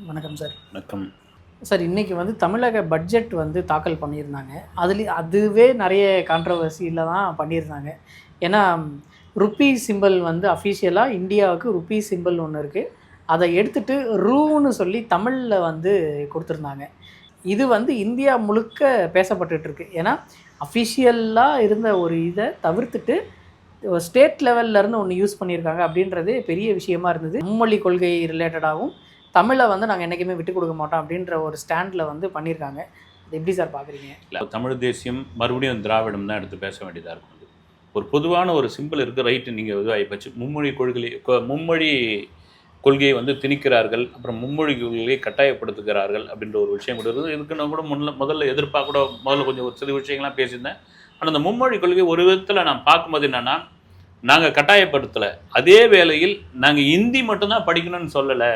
வணக்கம் சார். வணக்கம் சார், இன்றைக்கி தமிழக பட்ஜெட் தாக்கல் பண்ணியிருந்தாங்க. அதுவே நிறைய கான்ட்ரவர்சியில் தான் பண்ணியிருந்தாங்க. ஏன்னா ருப்பீ சிம்பிள் அஃபிஷியலாக இந்தியாவுக்கு ருப்பீ சிம்பிள் ஒன்று இருக்குது. அதை எடுத்துகிட்டு ரூன்னு சொல்லி தமிழில் கொடுத்துருந்தாங்க. இது இந்தியா முழுக்க பேசப்பட்டுருக்கு. ஏன்னா அஃபிஷியலாக இருந்த ஒரு இதை தவிர்த்துட்டு ஸ்டேட் லெவல்லேருந்து ஒன்று யூஸ் பண்ணியிருக்காங்க அப்படின்றது பெரிய விஷயமா இருந்தது. மும்மொழி கொள்கை ரிலேட்டடாகவும் தமிழை நாங்கள் என்றைக்குமே விட்டு கொடுக்க மாட்டோம் அப்படின்ற ஒரு ஸ்டாண்டில் பண்ணியிருக்காங்க. அது எப்படி சார் பார்க்குறீங்க? இல்லை, தமிழ் தேசியம் மறுபடியும் திராவிடம் தான் எடுத்து பேச வேண்டியதாக இருக்கும். ஒரு பொதுவான ஒரு சிம்பிள் இருக்குது, ரைட்டு. நீங்கள் ஆகிப்போச்சு. மும்மொழி கொள்கையை திணிக்கிறார்கள், அப்புறம் மும்மொழி கொள்கையை கட்டாயப்படுத்துகிறார்கள் அப்படின்ற ஒரு விஷயம் கூட இருக்குது. இதுக்கு நான் கூட முதல்ல எதிர்ப்பாக கூட முதல்ல கொஞ்சம் ஒரு சில விஷயங்கள்லாம் பேசியிருந்தேன். ஆனால் அந்த மும்மொழி கொள்கை ஒரு விதத்தில் நான் பார்க்கும்போது என்னென்னா, நாங்கள் கட்டாயப்படுத்தலை, அதே வேளையில் நாங்கள் ஹிந்தி மட்டும்தான் படிக்கணும்னு சொல்லலை.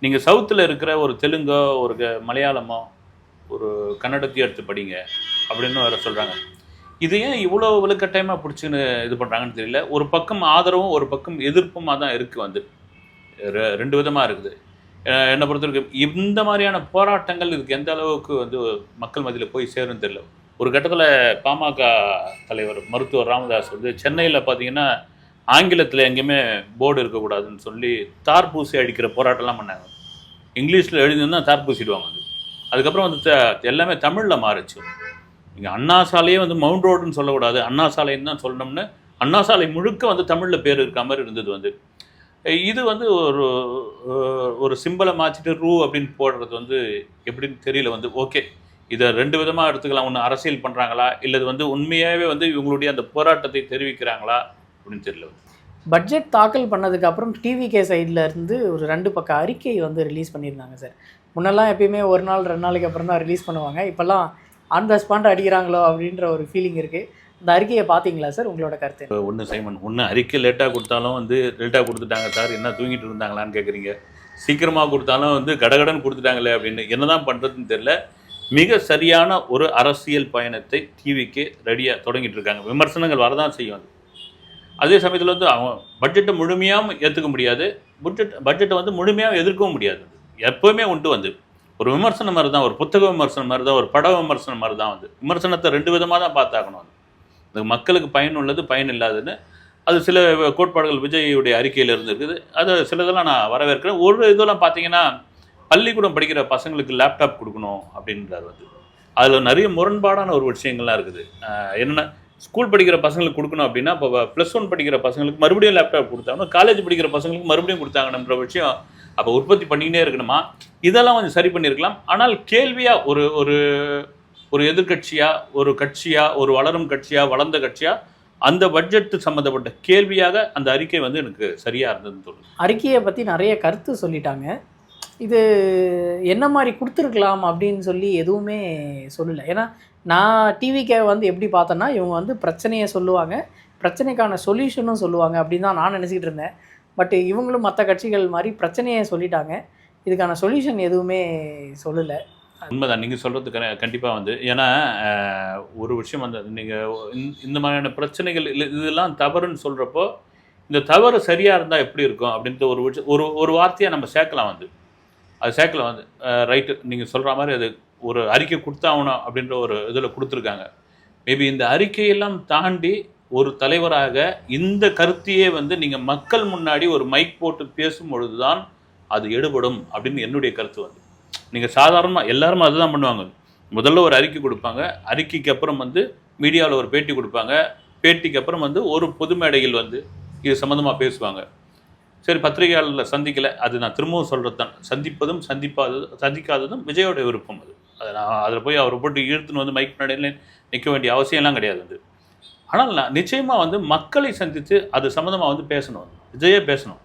நீங்கள் சவுத்தில் இருக்கிற ஒரு தெலுங்கோ ஒரு மலையாளமோ ஒரு கன்னடத்தையும் எடுத்து படிங்க அப்படின்னு வேறு சொல்கிறாங்க. இது ஏன் இவ்வளோ வலுக்கட்டாயமாக பிடிச்சின்னு இது பண்ணுறாங்கன்னு தெரியல. ஒரு பக்கம் ஆதரவும் ஒரு பக்கம் எதிர்ப்புமாக தான் இருக்குது. ரெண்டு விதமாக இருக்குது. என்னை பொறுத்தவரைக்கும் இந்த மாதிரியான போராட்டங்கள் இதுக்கு எந்த அளவுக்கு மக்கள் மத்தியில் போய் சேரும்னு தெரியல. ஒரு கட்டத்தில் பாமக தலைவர் மருத்துவர் ராமதாஸ் சென்னையில் பார்த்தீங்கன்னா ஆங்கிலத்தில் எங்கேயுமே போர்டு இருக்கக்கூடாதுன்னு சொல்லி தார்பூசி அடிக்கிற போராட்டம்லாம் பண்ணாங்க. இங்கிலீஷில் எழுதினா தார்பூசிடுவாங்க. அதுக்கப்புறம் எல்லாமே தமிழில் மாறிச்சு. இங்கே அண்ணா சாலையே மவுண்ட் ரோடுன்னு சொல்லக்கூடாது, அண்ணா சாலைன்னு தான் சொல்லணும்னு அண்ணா சாலை முழுக்க தமிழில் பேர் இருக்கிற மாதிரி இருந்தது. இது ஒரு ஒரு சிம்பிளை மாற்றிட்டு ரூ அப்படின்னு போடுறது எப்படின்னு தெரியல. ஓகே, இதை ரெண்டு விதமாக எடுத்துக்கலாம். ஒன்று அரசியல் பண்ணுறாங்களா, இல்லை இது உண்மையாகவே இவங்களுடைய அந்த போராட்டத்தை தெரிவிக்கிறாங்களா அப்படின்னு தெரியல. பட்ஜெட் தாக்கல் பண்ணதுக்கப்புறம் டிவிகே சைடில் இருந்து ஒரு 2 பக்க அறிக்கை ரிலீஸ் பண்ணியிருந்தாங்க சார். முன்னெல்லாம் எப்பயுமே ஒரு நாள் 2 நாளைக்கு அப்புறம் தான் ரிலீஸ் பண்ணுவாங்க. இப்போல்லாம் ஆன் த ஸ்பாண்ட் அடிக்கிறாங்களோ அப்படின்ற ஒரு ஃபீலிங் இருக்குது. அந்த அறிக்கையை பார்த்தீங்களா சார்? உங்களோட கருத்து? ஒன்று சைமன், ஒன்று அறிக்கை லேட்டாக கொடுத்தாலும் லேட்டாக கொடுத்துட்டாங்க சார், என்ன தூங்கிட்டு இருந்தாங்களான்னு கேட்குறீங்க. சீக்கிரமாக கொடுத்தாலும் கடகடன்னு கொடுத்துட்டாங்களே அப்படின்னு என்ன தான் பண்ணுறதுன்னு தெரியல. மிக சரியான ஒரு அரசியல் பயணத்தை டிவிக்கு ரெடியாக தொடங்கிட்டு இருக்காங்க. விமர்சனங்கள் வரதான் செய்யும். அதே சமயத்தில் அவங்க பட்ஜெட்டை முழுமையாக ஏற்றுக்க முடியாது, பட்ஜெட்டை முழுமையாக எதிர்க்கவும் முடியாது. எப்போவுமே ஒரு விமர்சனம் மாதிரி தான், ஒரு புத்தக விமர்சனம் மாதிரி தான், ஒரு பட விமர்சனம் மாதிரி தான். விமர்சனத்தை 2 விதமாக தான் பார்த்தாக்கணும். இந்த மக்களுக்கு பயன் உள்ளது, பயன் இல்லாதுன்னு. அது சில கோட்பாடுகள் விஜயுடைய அறிக்கையில் இருந்துருக்குது. அது சிலதெல்லாம் நான் வரவேற்கிறேன். ஒரு இதெல்லாம் பார்த்தீங்கன்னா, பள்ளிக்கூடம் படிக்கிற பசங்களுக்கு லேப்டாப் கொடுக்கணும் அப்படின்றார். அதில் நிறைய முரண்பாடான ஒரு விஷயங்கள்லாம் இருக்குது. என்னென்னா, ஸ்கூல் படிக்கிற பசங்களுக்கு கொடுக்கணும் அப்படின்னா, இப்போ +1 படிக்கிற பசங்களுக்கு மறுபடியும் லேப்டாப் கொடுத்தாங்கன்னா, காலேஜ் படிக்கிற பசங்களுக்கு மறுபடியும் கொடுத்தாங்கன்ற விஷயம் அப்போ உற்பத்தி பண்ணிக்கிட்டே இருக்கணுமா? இதெல்லாம் சரி பண்ணியிருக்கலாம். ஆனால் கேள்வியாக ஒரு ஒரு ஒரு எதிர்கட்சியாக, ஒரு கட்சியாக, ஒரு வளரும் கட்சியாக, வளர்ந்த கட்சியாக அந்த பட்ஜெட்டு சம்மந்தப்பட்ட கேள்வியாக அந்த அறிக்கை எனக்கு சரியாக இருந்ததுன்னு தோணுது. அறிக்கையை பற்றி நிறைய கருத்து சொல்லிட்டாங்க. இது என்ன மாதிரி கொடுத்துருக்கலாம் அப்படின்னு சொல்லி எதுவுமே சொல்லலை. ஏன்னா நான் டிவிக்கே எப்படி பார்த்தேன்னா, இவங்க பிரச்சனையை சொல்லுவாங்க, பிரச்சனைக்கான சொல்யூஷனும் சொல்லுவாங்க அப்படின்னு தான் நான் நினச்சிக்கிட்டு இருந்தேன். பட் இவங்களும் மற்ற கட்சிகள் மாதிரி பிரச்சனையை சொல்லிட்டாங்க, இதுக்கான சொல்யூஷன் எதுவுமே சொல்லலை. உண்மைதான் நீங்கள் சொல்கிறது கண்டிப்பாக ஏன்னா ஒரு விஷயம் நீங்கள் இந்த மாதிரியான பிரச்சனைகள் இல்லை, இதெல்லாம் தவறுன்னு சொல்கிறப்போ இந்த தவறு சரியாக இருந்தால் எப்படி இருக்கும் அப்படின்ட்டு ஒரு வார்த்தையாக நம்ம சேர்க்கலாம். அது சேர்க்கலாம் ரைட்டு, நீங்கள் சொல்கிற மாதிரி அது ஒரு அறிக்கை கொடுத்தாகணும் அப்படின்ற ஒரு இதில் கொடுத்துருக்காங்க. மேபி இந்த அறிக்கையெல்லாம் தாண்டி ஒரு தலைவராக இந்த கருத்தையே நீங்கள் மக்கள் முன்னாடி ஒரு மைக் போட்டு பேசும்பொழுது தான் அது எடுபடும் அப்படின்னு என்னுடைய கருத்து. நீங்கள் சாதாரணமாக எல்லாரும் அதுதான் பண்ணுவாங்க. முதல்ல ஒரு அறிக்கை கொடுப்பாங்க, அறிக்கைக்கு அப்புறம் மீடியாவில் ஒரு பேட்டி கொடுப்பாங்க, பேட்டிக்கு அப்புறம் ஒரு பொது மேடையில் இது சம்மந்தமாக பேசுவாங்க. சரி, பத்திரிகையாளர்களை சந்திக்கலை, அது நான் திரும்பவும் சொல்கிறது தான். சந்திப்பதும் சந்திக்காததும் விஜயோட விருப்பம். அதை நான் அதில் போய் அவரை போட்டு இழுத்துன்னு மைக் முன்னாடியில் நிற்க வேண்டிய அவசியம்லாம் கிடையாது. ஆனால் நான் நிச்சயமாக மக்களை சந்தித்து அது சம்மந்தமாக பேசணும். விஜயே பேசணும்.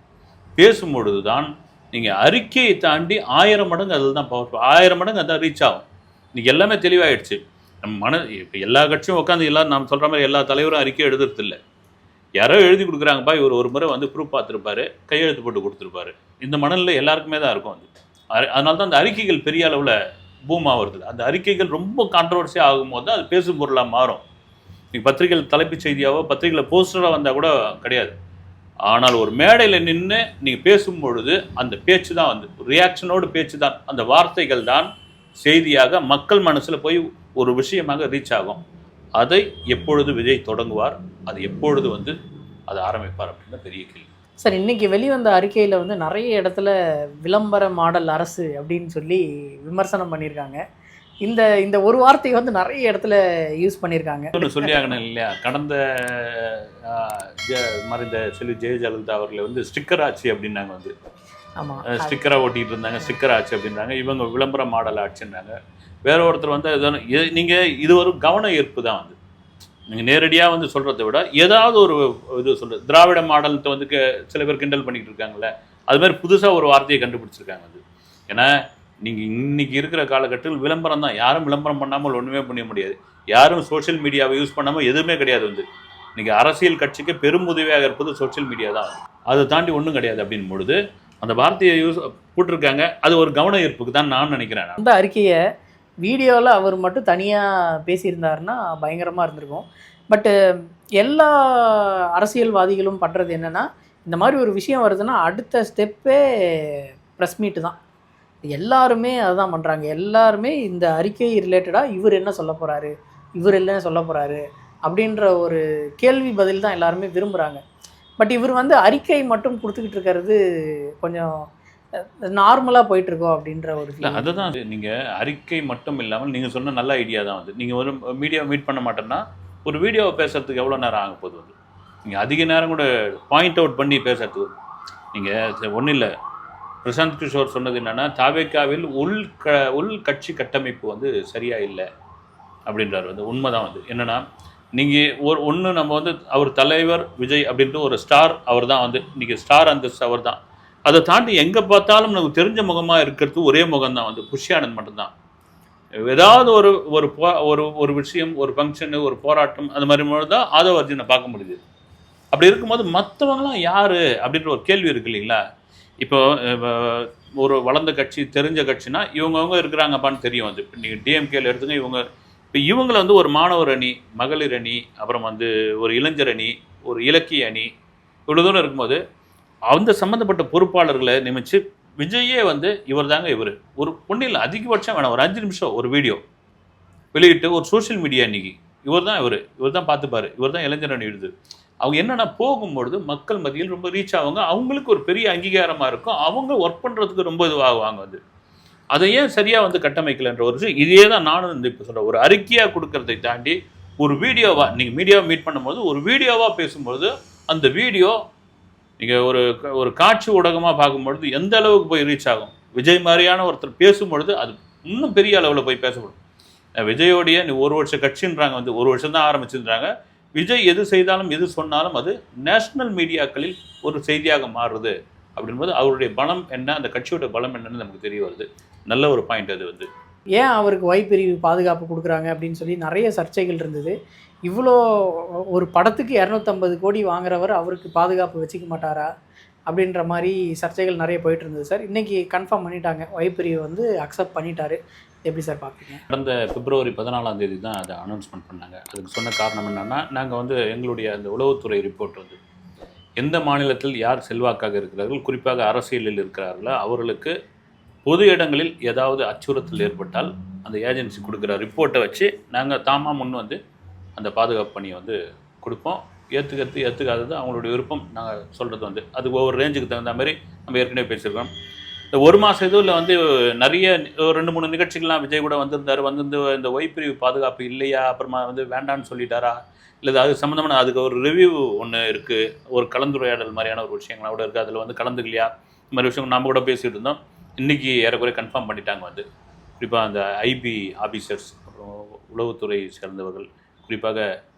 பேசும்பொழுது தான் நீங்கள் அறிக்கையை தாண்டி 1000 மடங்கு அதில் தான் பவர், 1000 மடங்கு அதான் ரீச் ஆகும். இன்றைக்கி எல்லாமே தெளிவாகிடுச்சு. நம்ம இப்போ எல்லா கட்சியும் உட்காந்து எல்லோரும் நம்ம சொல்கிற மாதிரி எல்லா தலைவரும் அறிக்கை எழுதுறது இல்லை. யாரோ எழுதி கொடுக்குறாங்கப்பா, இவர் ஒரு முறை ப்ரூஃப் பார்த்துருப்பாரு, கையெழுத்து போட்டு கொடுத்துருப்பாரு. இந்த மனநிலை எல்லாருக்குமே தான் இருக்கும். அதனால தான் அந்த அறிக்கைகள் பெரிய அளவில் பூமாக வருது. அந்த அறிக்கைகள் ரொம்ப கான்ட்ரவர்சியாக ஆகும்போது தான் அது பேசும் பொருளாக மாறும். நீங்கள் பத்திரிகைகள் தலைப்புச் செய்தியாவோ பத்திரிகையில் போஸ்டராக வந்தால் கூட கிடையாது. ஆனால் ஒரு மேடையில் நின்று நீங்கள் பேசும்பொழுது அந்த பேச்சு தான் வந்து ரியாக்ஷனோடு பேச்சு தான், அந்த வார்த்தைகள் தான் செய்தியாக மக்கள் மனசில் போய் ஒரு விஷயமாக ரீச் ஆகும். அதை எப்பொழுது விஜய் தொடங்குவார், அது எப்பொழுது வந்து அதை ஆரம்பிப்பார் அப்படின்னு பெரிய கேள்வி. சார், இன்னைக்கு வெளிவந்த அறிக்கையில் வந்து நிறைய இடத்துல விளம்பர மாடல் அரசு அப்படின்னு சொல்லி விமர்சனம் பண்ணியிருக்காங்க. இந்த இந்த ஒரு வார்த்தையை வந்து நிறைய இடத்துல யூஸ் பண்ணியிருக்காங்க. ஒன்று சொல்லி ஆகணும் இல்லையா, கடந்த மறைந்த செல்வி ஜெயலலிதா அவர்களை வந்து ஸ்டிக்கர் ஆட்சி அப்படின்னாங்க, வந்து ஆமாம் ஸ்டிக்கராக ஓட்டிகிட்டு இருந்தாங்க, ஸ்டிக்கர் ஆட்சி அப்படின்றாங்க. இவங்க விளம்பர மாடல் ஆட்சின்றாங்க. வேற ஒருத்தர் வந்து நீங்கள் இது ஒரு கவன ஈர்ப்பு தான் வந்து, நீங்கள் நேரடியாக வந்து சொல்கிறத விட ஏதாவது ஒரு இது சொல்கிறது. திராவிட மாடல்கிட்ட வந்து சில பேர் கிண்டல் பண்ணிகிட்டு இருக்காங்களே, அது மாதிரி புதுசாக ஒரு வார்த்தையை கண்டுபிடிச்சிருக்காங்க அது. ஏன்னா நீங்கள் இன்னைக்கு இருக்கிற காலகட்டத்தில் விளம்பரம் தான், யாரும் விளம்பரம் பண்ணாமல் ஒன்றுமே பண்ண முடியாது, யாரும் சோஷியல் மீடியாவை யூஸ் பண்ணாமல் எதுவுமே கிடையாது. வந்து இன்றைக்கி அரசியல் கட்சிக்கு பெரும் உதவியாக இருப்பது சோஷியல் மீடியா தான், அதை தாண்டி ஒன்றும் கிடையாது அப்படின் பொழுது அந்த வார்த்தையை யூஸ் போட்டிருக்காங்க. அது ஒரு கவன ஈர்ப்புக்கு தான் நான் நினைக்கிறேன். அந்த அறிக்கையை வீடியோவில் அவர் மட்டும் தனியாக பேசியிருந்தாருன்னா பயங்கரமாக இருந்திருக்கும். பட்டு எல்லா அரசியல்வாதிகளும் பண்ணுறது என்னென்னா, இந்த மாதிரி ஒரு விஷயம் வருதுன்னா அடுத்த ஸ்டெப்பே ப்ரெஸ் மீட்டு தான். எல்லாருமே அதுதான் பண்ணுறாங்க. எல்லாருமே இந்த அறிக்கை ரிலேட்டடாக இவர் என்ன சொல்ல போகிறாரு, இவர் என்ன சொல்ல போகிறாரு அப்படின்ற ஒரு கேள்வி பதில் தான் எல்லாருமே விரும்புகிறாங்க. பட் இவர் வந்து அறிக்கை மட்டும் கொடுத்துக்கிட்டு இருக்கிறது கொஞ்சம் நார்மலாக போயிட்டுருக்கோம் அப்படின்ற ஒரு இல்லை. அதுதான் நீங்கள் அறிக்கை மட்டும் இல்லாமல் நீங்கள் சொன்ன நல்ல ஐடியா தான் வந்து, நீங்கள் ஒரு மீடியாவை மீட் பண்ண மாட்டேன்னா ஒரு வீடியோவை பேசுகிறதுக்கு எவ்வளோ நேரம் ஆக போகுது வந்து, நீங்கள் அதிக நேரம் கூட பாயிண்ட் அவுட் பண்ணி பேசுறதுக்கு. நீங்கள் ஒன்றும் இல்லை, பிரசாந்த் கிஷோர் சொன்னது என்னென்னா, தாவேக்காவில் உள் கட்சி கட்டமைப்பு வந்து சரியாக இல்லை அப்படின்றார். வந்து உண்மைதான் வந்து என்னென்னா, நீங்கள் ஒன்று நம்ம வந்து அவர் தலைவர் விஜய் அப்படின்ட்டு ஒரு ஸ்டார் அவர் தான் வந்து, இன்றைக்கி ஸ்டார் அந்தஸ்து அவர் தான். அதை தாண்டி எங்கே பார்த்தாலும் நமக்கு தெரிஞ்ச முகமாக இருக்கிறது ஒரே முகம் தான் வந்து புஷி ஆனந்த் மட்டும்தான். ஏதாவது ஒரு விஷயம், ஒரு ஃபங்க்ஷனு, ஒரு போராட்டம், அந்த மாதிரி தான் ஆதவ அர்ஜுனை பார்க்க முடியுது. அப்படி இருக்கும்போது மற்றவங்களாம் யார் அப்படின்ற ஒரு கேள்வி இருக்குது இல்லைங்களா. இப்போ ஒரு வளர்ந்த கட்சி, தெரிஞ்ச கட்சினா இவங்கவுங்க இருக்கிறாங்கப்பான்னு தெரியும். வந்து இப்போ நீங்கள் டிஎம்கேல எடுத்துங்க, இப்போ இவங்களை வந்து ஒரு மாணவர் அணி, மகளிர் அணி, அப்புறம் வந்து ஒரு இளைஞர் அணி, ஒரு இலக்கிய அணி, இவ்வளோ தூரம் இருக்கும்போது அந்த சம்மந்தப்பட்ட பொறுப்பாளர்களை நியமித்து விஜயே வந்து இவர் தாங்க இவர் ஒரு ஒன்றும் இல்லை, அதிகபட்சம் வேணாம் ஒரு 5 நிமிஷம் ஒரு வீடியோ வெளியிட்டு ஒரு சோஷியல் மீடியா இன்னைக்கு இவர் தான் பார்த்துப்பார், இவர் தான் இளைஞர் அணி எழுது. அவங்க என்னென்னா போகும்பொழுது மக்கள் மத்தியில் ரொம்ப ரீச் ஆவாங்க, அவங்களுக்கு ஒரு பெரிய அங்கீகாரமாக இருக்கும், அவங்க ஒர்க் பண்ணுறதுக்கு ரொம்ப இதுவாகுவாங்க. வந்து அதை ஏன் சரியாக வந்து கட்டமைக்கலைன்ற ஒரு விஷயம். இதே தான் நானும் வந்து இப்போ சொல்கிறேன். ஒரு அறிக்கையாக கொடுக்கறதை தாண்டி ஒரு வீடியோவாக நீங்கள் மீடியாவை மீட் பண்ணும்போது ஒரு வீடியோவாக பேசும்பொழுது அந்த வீடியோ நீங்கள் ஒரு காட்சி ஊடகமாக பார்க்கும்பொழுது எந்த அளவுக்கு போய் ரீச் ஆகும். விஜய் மாதிரியான ஒருத்தர் பேசும்பொழுது அது இன்னும் பெரிய அளவில் போய் பேசப்படும். விஜயோடைய நீ ஒரு வருஷம் கட்சின்றாங்க, வந்து ஒரு வருஷம் தான் ஆரம்பிச்சுன்றாங்க. விஜய் எது செய்தாலும் எது சொன்னாலும் அது நேஷனல் மீடியாக்களில் ஒரு செய்தியாக மாறுது அப்படின்போது அவருடைய பலம் என்ன, அந்த கட்சியோட பலம் என்னன்னு நமக்கு தெரிய வருது. நல்ல ஒரு பாயிண்ட் அது. வந்து ஏன் அவருக்கு பிரிவு பாதுகாப்பு கொடுக்குறாங்க அப்படின்னு சொல்லி நிறைய சர்ச்சைகள் இருந்தது. இவ்வளோ ஒரு படத்துக்கு 250 கோடி வாங்குறவர் அவருக்கு பாதுகாப்பு வச்சுக்க மாட்டாரா அப்படின்ற மாதிரி சர்ச்சைகள் நிறைய போயிட்டு இருந்தது சார். இன்றைக்கி கன்ஃபார்ம் பண்ணிட்டாங்க, பிரிவு வந்து அக்செப்ட் பண்ணிட்டாரு. எப்படி சார் பார்ப்பீங்க? கடந்த பிப்ரவரி 14ஆம் தேதி தான் அதை அனௌன்ஸ்மெண்ட் பண்ணாங்க. அதுக்கு சொன்ன காரணம் என்னென்னா, நாங்கள் வந்து எங்களுடைய அந்த உளவுத்துறை ரிப்போர்ட் வந்து எந்த மாநிலத்தில் யார் செல்வாக்காக இருக்கிறார்கள், குறிப்பாக அரசியலில் இருக்கிறார்களோ அவர்களுக்கு பொது இடங்களில் ஏதாவது அச்சுறுத்தல் ஏற்பட்டால் அந்த ஏஜென்சி கொடுக்குற ரிப்போர்ட்டை வச்சு நாங்கள் தாமா முன் வந்து அந்த பாதுகாப்பு பணியை வந்து கொடுப்போம். ஏற்றுக்காதது அவங்களுடைய விருப்பம். நாங்கள் சொல்கிறது வந்து அது ஒவ்வொரு ரேஞ்சுக்கு தகுந்த மாதிரி நம்ம ஏற்கனவே பேசியிருக்கோம். இந்த ஒரு மாதம் இதுவில் வந்து நிறைய 2-3 நிகழ்ச்சிகள்லாம் விஜய் கூட வந்திருந்தார். இந்த பிரிவு பாதுகாப்பு இல்லையா, அப்புறமா வந்து வேண்டான்னு சொல்லிட்டாரா, இல்லை அது சம்மந்தமான அதுக்கு ஒரு ரிவ்யூ ஒன்று இருக்குது, ஒரு கலந்துரையாடல் மாதிரியான ஒரு விஷயங்கள்லாம் கூட இருக்குது. அதில் வந்து கலந்துக்கலையா, இந்த மாதிரி விஷயம் நாம் கூட பேசிகிட்டு இருந்தோம். இன்றைக்கி ஏறக்குறைய கன்ஃபார்ம் பண்ணிட்டாங்க. வந்து குறிப்பாக அந்த ஐபி ஆஃபீஸர்ஸ், அப்புறம் உளவுத்துறை சேர்ந்தவர்கள், குறிப்பாக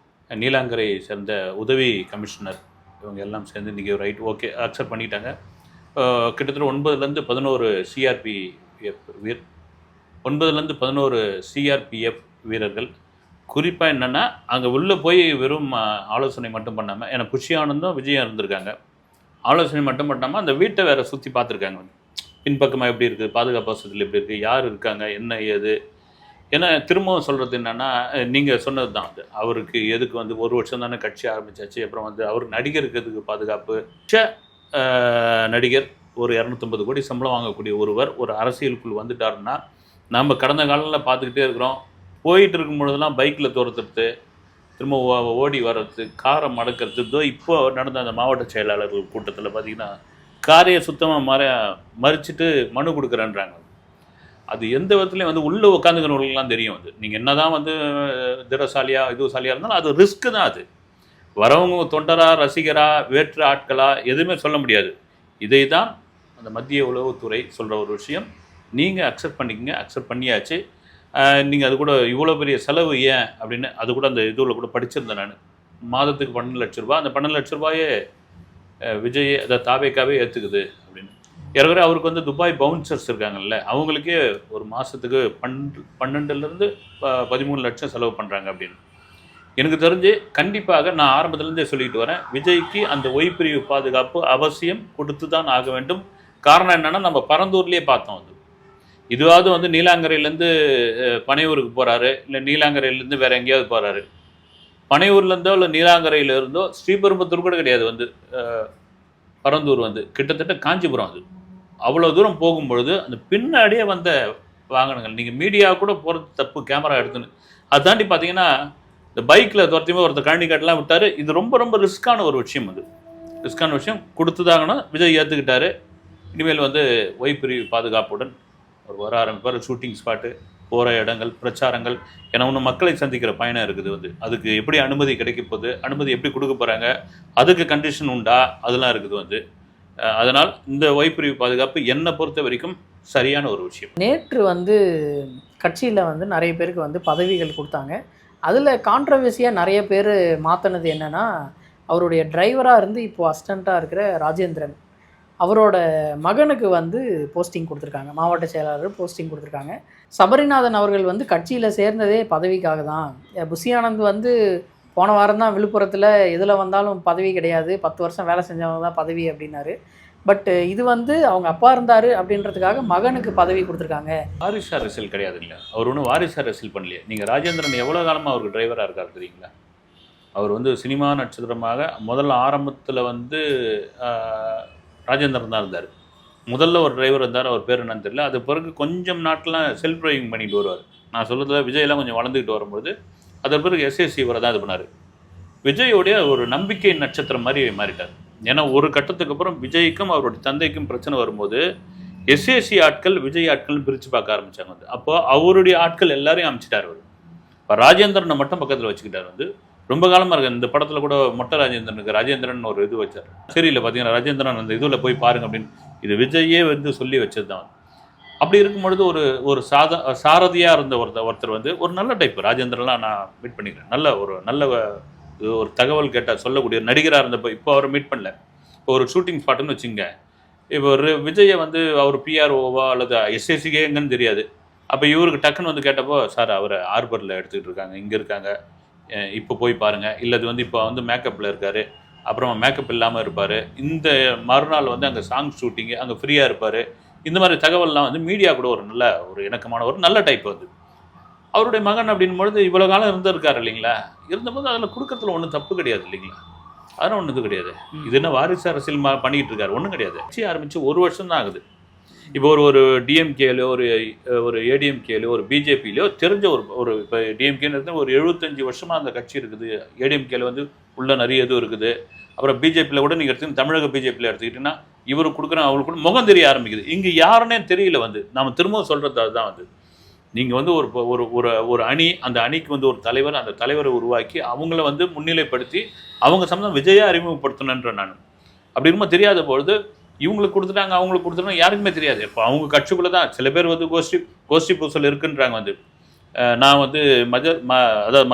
நீலாங்கரை சேர்ந்த உதவி கமிஷனர், இவங்க எல்லாம் சேர்ந்து இன்றைக்கி ரைட் ஓகே அக்செப்ட் பண்ணிட்டாங்க. கிட்டத்தட்ட 9லேருந்து 11 சிஆர்பிஎஃப் வீரர்கள். குறிப்பாக என்னென்னா அங்கே உள்ளே போய் வெறும் ஆலோசனை மட்டும் பண்ணாமல், ஏன்னா புஷி ஆனந்தும் விஜயம் இருந்திருக்காங்க, ஆலோசனை மட்டும் பண்ணாமல் அந்த வீட்டை வேறு சுற்றி பார்த்துருக்காங்க. வந்து பின்பக்கமாக எப்படி இருக்குது, பாதுகாப்பு வசதியில் எப்படி இருக்குது, யார் இருக்காங்க, என்ன ஏது, ஏன்னா திரும்பவும் சொல்கிறது என்னென்னா, நீங்கள் சொன்னது தான் அது. அவருக்கு எதுக்கு வந்து 1 வருஷம் தானே கட்சி ஆரம்பிச்சாச்சு. அப்புறம் வந்து அவர் நடிகருக்கு எதுக்கு பாதுகாப்பு? நடிகர் ஒரு 250 கோடி சம்பளம் வாங்கக்கூடிய ஒருவர் ஒரு அரசியலுக்குள் வந்துட்டாருன்னா, நம்ம கடந்த காலங்களில் பார்த்துக்கிட்டே இருக்கிறோம். போயிட்டு இருக்கும் பொழுதெல்லாம் பைக்கில் துரத்துறது, திரும்ப ஓடி வர்றது, காரை மடக்கிறது. இதோ இப்போ நடந்த அந்த மாவட்ட செயலாளர்கள் கூட்டத்தில் பார்த்தீங்கன்னா, காரையை சுத்தமாக மறிச்சிட்டு மனு கொடுக்குறேன்றாங்க. அது எந்த விதத்துலையும் வந்து உள்ளே உட்காந்துக்கிறவங்களுக்குலாம் தெரியும். அது நீங்கள் என்ன தான் வந்து திறசாலியாக இதுசாலியாக இருந்தாலும் அது ரிஸ்க்கு தான். அது வரவங்க தொண்டரா, ரசிகரா, வேற்று ஆட்களா எதுவுமே சொல்ல முடியாது. இதை தான் அந்த மத்திய உளவுத்துறை சொல்கிற ஒரு விஷயம். நீங்கள் அக்செப்ட் பண்ணிக்கங்க. அக்செப்ட் பண்ணியாச்சு. நீங்கள் அது கூட இவ்வளோ பெரிய செலவு ஏன் அப்படின்னு அது கூட அந்த இதில் கூட படிச்சிருந்தேன் நான். மாதத்துக்கு 12 லட்ச ரூபா. அந்த 12 லட்ச ரூபாயே விஜய் அதை தாவேக்காவே ஏற்றுக்குது அப்படின்னு. ஏற்கனவே அவருக்கு வந்து துபாய் பவுன்சர்ஸ் இருக்காங்கல்ல, அவங்களுக்கே ஒரு மாதத்துக்கு 12லேருந்து 13 லட்சம் செலவு பண்ணுறாங்க அப்படின்னு. எனக்கு தெரிஞ்சு கண்டிப்பாக நான் ஆரம்பத்துலேருந்தே சொல்லிட்டு வரேன், விஜய்க்கு அந்த ஒய்பிரிவு பாதுகாப்பு அவசியம் கொடுத்து தான் ஆக வேண்டும். காரணம் என்னென்னா, நம்ம பரந்தூர்லேயே பார்த்தோம். அது இதுவாவது வந்து நீலாங்கரையிலேருந்து பனையூருக்கு போகிறாரு, இல்லை நீலாங்கரையிலேருந்து வேறு எங்கேயாவது போகிறாரு. பனையூர்லேருந்தோ இல்லை நீலாங்கரையிலேருந்தோ ஸ்ரீபெரும்புத்தூர் கூட கிடையாது. வந்து பரந்தூர் வந்து கிட்டத்தட்ட காஞ்சிபுரம். அது அவ்வளோ தூரம் போகும்பொழுது அந்த பின்னாடியே வந்த வாகனங்கள், நீங்கள் மீடியா கூட போகிறது தப்பு, கேமரா எடுத்துன்னு. அதை தாண்டி பார்த்தீங்கன்னா இந்த பைக்கில் துரத்தியுமே ஒருத்தர் கழனி காட்டெலாம் விட்டார். இது ரொம்ப ரொம்ப ரிஸ்க்கான ஒரு விஷயம். அது ரிஸ்க்கான விஷயம். கொடுத்துதாங்கன்னா விஜய் ஏற்றுக்கிட்டாரு. இனிமேல் வந்து ஒய்பிரிவு பாதுகாப்புடன் ஒரு வர ஆரம்பிப்பார். ஷூட்டிங் ஸ்பாட்டு, போகிற இடங்கள், பிரச்சாரங்கள், ஏன்னா ஒன்று மக்களை சந்திக்கிற பயணம் இருக்குது. வந்து அதுக்கு எப்படி அனுமதி கிடைக்க போகுது, அனுமதி எப்படி கொடுக்க போகிறாங்க, அதுக்கு கண்டிஷன் உண்டா, அதெல்லாம் இருக்குது. வந்து அதனால் இந்த ஒய்பிரிவு பாதுகாப்பு என்னை பொறுத்த வரைக்கும் சரியான ஒரு விஷயம். நேற்று வந்து கட்சியில் வந்து நிறைய பேருக்கு வந்து பதவிகள் கொடுத்தாங்க. அதில் கான்ட்ரவர்சியாக நிறைய பேர் மாற்றினது என்னென்னா, அவருடைய டிரைவராக இருந்து இப்போது அசிஸ்டண்ட்டாக இருக்கிற ராஜேந்திரன், அவரோட மகனுக்கு வந்து போஸ்டிங் கொடுத்துருக்காங்க. மாவட்ட செயலாளர் போஸ்டிங் கொடுத்துருக்காங்க. சபரிநாதன் அவர்கள் வந்து கட்சியில் சேர்ந்ததே பதவிக்காக தான். புஷி ஆனந்த் வந்து போன வாரம் தான் விழுப்புரத்தில் எதில் வந்தாலும் பதவி கிடையாது, 10 வருஷம் வேலை செஞ்சவங்க தான் பதவி அப்படின்னாரு. பட் இது வந்து அவங்க அப்பா இருந்தார் அப்படின்றதுக்காக மகனுக்கு பதவி கொடுத்துருக்காங்க. வாரிசு அரசியல் கிடையாது இல்லை, அவர் ஒன்றும் வாரிசு அரசியல் பண்ணலையே. நீங்கள் ராஜேந்திரன் எவ்வளோ காலமாக அவருக்கு டிரைவராக இருக்கார் தெரியுங்களா? அவர் வந்து சினிமா நட்சத்திரமாக முதல்ல ஆரம்பத்தில் வந்து ராஜேந்திரன் தான் இருந்தார். முதல்ல ஒரு டிரைவர் இருந்தார், அவர் பேர் என்னன்னு தெரியல. அது பிறகு கொஞ்சம் நாட்டெலாம் செல்ஃப் டிரைவிங் பண்ணிட்டு வருவார். நான் சொல்கிறதுல விஜயெல்லாம் கொஞ்சம் வளர்ந்துக்கிட்டு வரும்போது அதன் பிறகு எஸ்எஸ்சி இவரை தான் இது பண்ணார். விஜயோடைய ஒரு நம்பிக்கை நட்சத்திரம் மாதிரி மாறிட்டார். ஏன்னா ஒரு கட்டத்துக்கு அப்புறம் விஜய்க்கும் அவருடைய தந்தைக்கும் பிரச்சனை வரும்போது எஸ்எஸ்சி ஆட்கள் விஜய் ஆட்கள் பிரித்து பார்க்க ஆரம்பித்தாங்க. வந்து அப்போ அவருடைய ஆட்கள் எல்லாரையும் அமைச்சிட்டார். அவர் இப்போ ராஜேந்திரனை மட்டும் பக்கத்தில் வச்சுக்கிட்டார். வந்து ரொம்ப காலமாக இருக்குது. இந்த படத்தில் கூட மொட்டை ராஜேந்திரனுக்கு ராஜேந்திரன் ஒரு இது வச்சார். சரியில்லை பார்த்தீங்கன்னா ராஜேந்திரன் அந்த இதில் போய் பாருங்க அப்படின்னு. இது விஜயே வந்து சொல்லி வச்சது தான். அப்படி இருக்கும்பொழுது ஒரு சாரதியாக இருந்த ஒருத்தர் வந்து ஒரு நல்ல டைப். ராஜேந்திரன்லாம் நான் மீட் பண்ணிக்கிறேன். நல்ல ஒரு தகவல் கேட்டால் சொல்லக்கூடிய நடிகராக இருந்தப்போ. இப்போ அவரை மீட் பண்ணல. இப்போ ஒரு ஷூட்டிங் ஸ்பாட்டுன்னு வச்சுங்க. இப்போ ஒரு விஜயை வந்து அவர் பிஆர்ஓவா அல்லது எஸ்எஸ்சிக்கே எங்கன்னு தெரியாது. அப்போ இவருக்கு டக்குன்னு வந்து கேட்டப்போ, சார் அவரை ஆர்பரில் எடுத்துக்கிட்டு இருக்காங்க, இங்கே இருக்காங்க, இப்போ போய் பாருங்கள். இல்லை அது வந்து இப்போ வந்து மேக்கப்பில் இருக்கார், அப்புறமா மேக்கப் இல்லாமல் இருப்பார், இந்த மறுநாள் வந்து அங்கே சாங் ஷூட்டிங்கு அங்கே ஃப்ரீயாக இருப்பார். இந்த மாதிரி தகவல்லாம் வந்து மீடியா கூட ஒரு இணக்கமான ஒரு நல்ல டைப். வந்து அவருடைய மகன் அப்படின்பொழுது இவ்வளோ காலம் இருந்திருக்காரு இல்லைங்களா? இருந்தபோது அதில் கொடுக்கறதுல ஒன்றும் தப்பு கிடையாது இல்லைங்களா? அதெல்லாம் ஒன்றும் இது கிடையாது. இது என்ன வாரிசு அரசியல் பண்ணிக்கிட்டு இருக்காரு? ஒன்றும் கிடையாது. கட்சி ஆரம்பித்து 1 வருஷம் தான் ஆகுது. இப்போ ஒரு டிஎம்கேலையோ ஒரு ஏடிஎம்கேலையோ ஒரு பிஜேபியிலையோ தெரிஞ்ச ஒரு இப்போ டிஎம்கேன்னு ஒரு 75 வருஷமாக அந்த கட்சி இருக்குது. ஏடிஎம்கேல வந்து உள்ள நிறைய இதுவும் இருக்குது. அப்புறம் பிஜேபியில் கூட நீங்கள் எடுத்துக்கிட்டு தமிழக பிஜேபியில் எடுத்துக்கிட்டிங்கன்னா இவருக்கு கொடுக்குறேன் அவங்களுக்கு கூட முகம் தெரிய ஆரம்பிக்குது. இங்கே யாருன்னே தெரியல. வந்து நம்ம திரும்பவும் சொல்கிறது அதுதான். வந்து நீங்கள் வந்து ஒரு அணி, அந்த அணிக்கு வந்து ஒரு தலைவர், அந்த தலைவரை உருவாக்கி அவங்கள வந்து முன்னிலைப்படுத்தி அவங்க சம்பந்தம் விஜயா அறிமுகப்படுத்தணுன்ற நான். அப்படி இருக்கும்போது தெரியாத பொழுது இவங்களுக்கு கொடுத்துட்டாங்க அவங்களுக்கு கொடுத்துட்டாங்க யாருக்குமே தெரியாது. இப்போ அவங்க கட்சிக்குள்ளே தான் சில பேர் வந்து கோஷ்டி பூசல் இருக்குன்றாங்க. வந்து நான் வந்து அதாவது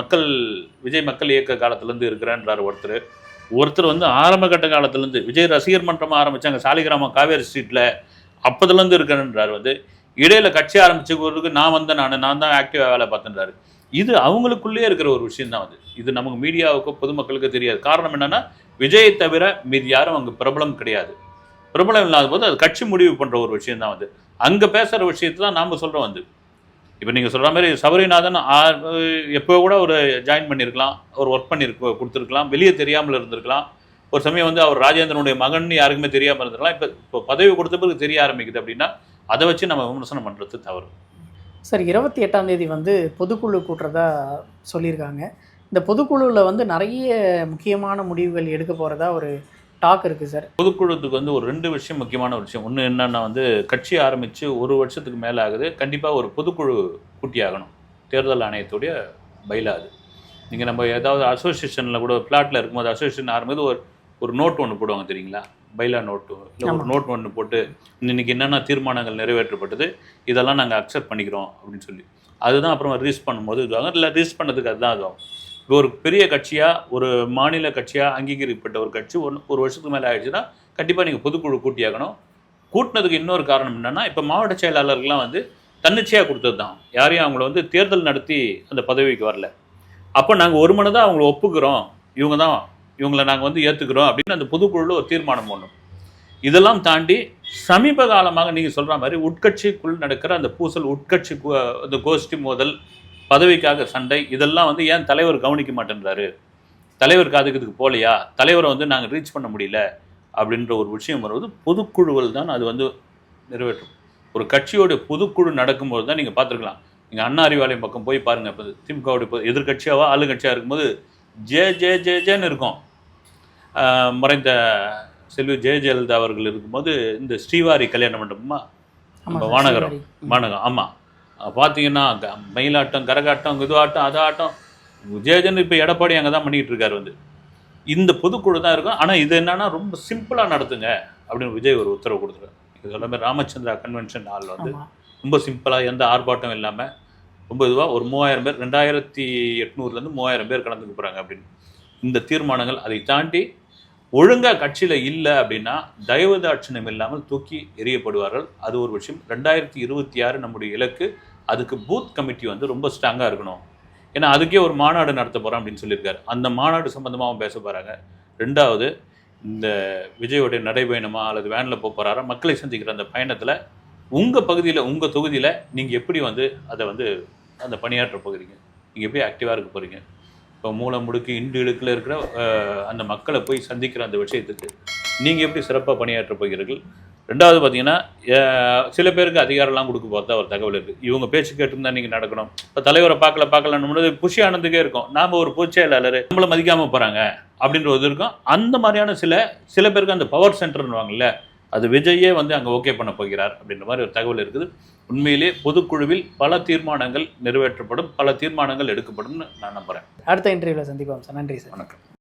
விஜய் மக்கள் இயக்க காலத்துலேருந்து இருக்கிறேன்றார் ஒருத்தர் வந்து ஆரம்ப கட்ட காலத்துலேருந்து விஜய் ரசிகர் மன்றமாக ஆரம்பித்தாங்க சாலிகிராமம் காவேரி ஸ்ட்ரீட்டில், அப்போதுலேருந்து இருக்கிறேன்றார். வந்து இடையில கட்சி ஆரம்பிச்சுக்கிறதுக்கு நான் தான் ஆக்டிவாக வேலை பார்த்துன்றாரு. இது அவங்களுக்குள்ளேயே இருக்கிற ஒரு விஷயம் தான். வந்து இது நமக்கு மீடியாவுக்கோ பொதுமக்களுக்கு தெரியாது. காரணம் என்னென்னா விஜயை தவிர மீதி யாரும் அங்கே பிரபலம் கிடையாது. பிரபலம் இல்லாத போது அது கட்சி முடிவு பண்ணுற ஒரு விஷயம் தான். வந்து அங்கே பேசுகிற விஷயத்தை தான் நாம் சொல்கிறோம். வந்து இப்போ நீங்கள் சொல்கிற மாதிரி சபரிநாதன் எப்போ கூட ஒரு ஜாயின் பண்ணியிருக்கலாம், ஒரு ஒர்க் கொடுத்துருக்கலாம், வெளியே தெரியாமல் இருந்திருக்கலாம். ஒரு சமயம் வந்து அவர் ராஜேந்திரனுடைய மகன் யாருக்குமே தெரியாமல் இருந்திருக்கலாம். இப்போ பதவி கொடுத்த பிறகு தெரிய ஆரம்பிக்குது அப்படின்னா அதை வச்சு நம்ம விமர்சனம் பண்ணுறது தவறு. சார் 28ஆம் தேதி வந்து பொதுக்குழு கூட்டுறதா சொல்லியிருக்காங்க. இந்த பொதுக்குழுவில் வந்து நிறைய முக்கியமான முடிவுகள் எடுக்க போகிறதா ஒரு டாக் இருக்குது சார். பொதுக்குழுத்துக்கு வந்து ஒரு 2 விஷயம் முக்கியமான ஒரு விஷயம். ஒன்று என்னன்னா வந்து கட்சி ஆரம்பித்து 1 வருஷத்துக்கு மேலே ஆகுது, கண்டிப்பாக ஒரு பொதுக்குழு கூட்டி ஆகணும். தேர்தல் ஆணையத்துடைய பைலா அது. நீங்கள் நம்ம ஏதாவது அசோசியேஷனில் கூட பிளாட்டில் இருக்கும்போது அசோசியேஷன் ஆரம்பித்து ஒரு நோட் ஒன்று போடுவாங்க தெரியுங்களா, பைலா நோட்டு, இல்லை ஒரு நோட் ஒன்று போட்டு இன்றைக்கி என்னென்ன தீர்மானங்கள் நிறைவேற்றப்பட்டது இதெல்லாம் நாங்கள் அக்செப்ட் பண்ணிக்கிறோம் அப்படின்னு சொல்லி அதுதான் அப்புறம் ரிலீஸ் பண்ணும்போது இதுவாங்க. இல்லை ரிலீஸ் பண்ணதுக்கு அதுதான் அதுவும். இப்போ ஒரு பெரிய கட்சியாக, ஒரு மாநில கட்சியாக அங்கீகரிக்கப்பட்ட ஒரு கட்சி ஒரு வருஷத்துக்கு மேலே ஆகிடுச்சுன்னா கண்டிப்பாக நீங்கள் பொதுக்குழு கூட்டியாகணும். கூட்டினதுக்கு இன்னொரு காரணம் என்னென்னா, இப்போ மாவட்ட செயலாளர்கள்லாம் வந்து தன்னிச்சையாக கொடுத்தது தான், யாரையும் அவங்கள வந்து தேர்தல் நடத்தி அந்த பதவிக்கு வரல. அப்போ நாங்கள் ஒரு மனதாக அவங்கள ஒப்புக்கிறோம், இவங்கள நாங்கள் வந்து ஏற்றுக்கிறோம் அப்படின்னு அந்த பொதுக்குழுவில் ஒரு தீர்மானம் பண்ணணும். இதெல்லாம் தாண்டி சமீப காலமாக நீங்கள் சொல்கிற மாதிரி உட்கட்சிக்குள் நடக்கிற அந்த பூசல், உட்கட்சி அந்த கோஷ்டி மோதல், பதவிக்காக சண்டை, இதெல்லாம் வந்து ஏன் தலைவர் கவனிக்க மாட்டேன்றாரு, தலைவர் காதுக்கு இதுக்கு போகலையா, தலைவரை வந்து நாங்கள் ரீச் பண்ண முடியல அப்படின்ற ஒரு விஷயம் வருவது பொதுக்குழுவில் தான் அது வந்து நிறைவேற்றும். ஒரு கட்சியோடைய பொதுக்குழு நடக்கும்போது தான் நீங்கள் பார்த்துருக்கலாம். நீங்கள் அண்ணா அறிவாலயம் பக்கம் போய் பாருங்கள். இப்போ திமுகவுடைய இப்போ எதிர்கட்சியாவா ஆளுங்கட்சியாக இருக்கும்போது ஜேன்னு இருக்கும். மறைந்த செல்வி ஜெயலலிதா அவர்கள் இருக்கும்போது இந்த ஸ்ரீவாரி கல்யாண மண்டபமா நம்ம வானகம் ஆமாம், பார்த்தீங்கன்னா மயிலாட்டம், கரகாட்டம், இதுவாட்டம், அதாட்டம், ஜெயஜன். இப்போ எடப்பாடி அங்கே தான் பண்ணிக்கிட்டு இருக்காரு. வந்து இந்த பொதுக்குழு தான் இருக்கும். ஆனால் இது என்னன்னா ரொம்ப சிம்பிளாக நடத்துங்க அப்படின்னு விஜய் ஒரு உத்தரவு கொடுத்துருக்காரு. இது சொல்ல மாதிரி ராமச்சந்திரா கன்வென்ஷன் ஹால் வந்து ரொம்ப சிம்பிளாக, எந்த ஆர்ப்பாட்டம் இல்லாமல் ரொம்ப இதுவாக ஒரு 3000 பேர், 2800 3000 பேர் கலந்துக்க போகிறாங்க அப்படின்னு இந்த தீர்மானங்கள். அதை தாண்டி ஒழுங்காக கட்சியில் இல்லை அப்படின்னா தயவுதாட்சணியம் இல்லாமல் தூக்கி எறியப்படுவார்கள். அது ஒரு விஷயம். 2026 நம்முடைய இலக்கு. அதுக்கு பூத் கமிட்டி வந்து ரொம்ப ஸ்ட்ராங்காக இருக்கணும். ஏன்னா அதுக்கே ஒரு மாநாடு நடத்த போகிறோம் அப்படின்னு சொல்லியிருக்காரு. அந்த மாநாடு சம்மந்தமாக அவங்க பேச போகிறாங்க. 2வது, இந்த விஜயோடைய நடைபயணமா அல்லது வேனில் போக போகிறாரா, மக்களை சந்திக்கிற அந்த பயணத்தில் உங்கள் பகுதியில், உங்கள் தொகுதியில் நீங்கள் எப்படி வந்து அதை வந்து அந்த பணியாற்ற போகிறீங்க, நீங்கள் எப்படி ஆக்டிவாக இருக்க போகிறீங்க, இப்போ மூலம் முடுக்கி இண்டு இழுக்கில் இருக்கிற அந்த மக்களை போய் சந்திக்கிற அந்த விஷயத்துக்கு நீங்கள் எப்படி சிறப்பாக பணியாற்ற போகிறீர்கள். 2வது பார்த்தீங்கன்னா, சில பேருக்கு அதிகாரம்லாம் கொடுக்க போகிறதா ஒரு தகவல் இருக்குது. இவங்க பேச்சு கேட்டுருந்தா நீங்கள் நடக்கணும். இப்போ தலைவரை பார்க்கலன்னு புஷி ஆனந்துக்கே இருக்கும். நாம் ஒரு பொதுச் செயலாளர் நம்மளை மதிக்காமல் போகிறாங்க அப்படின்ற ஒரு இருக்கும். அந்த மாதிரியான சில பேருக்கு அந்த பவர் சென்டர்னுவாங்கல்ல, அது விஜயே வந்து அங்கே ஓகே பண்ண போகிறார் அப்படின்ற மாதிரி ஒரு தகவல் இருக்குது. உண்மையிலே பொதுக்குழுவில் பல தீர்மானங்கள் நிறைவேற்றப்படும், பல தீர்மானங்கள் எடுக்கப்படும் நான் நம்புகிறேன். அடுத்த இன்டர்வியூவில் சந்திப்போம் சார். நன்றி சார். வணக்கம்.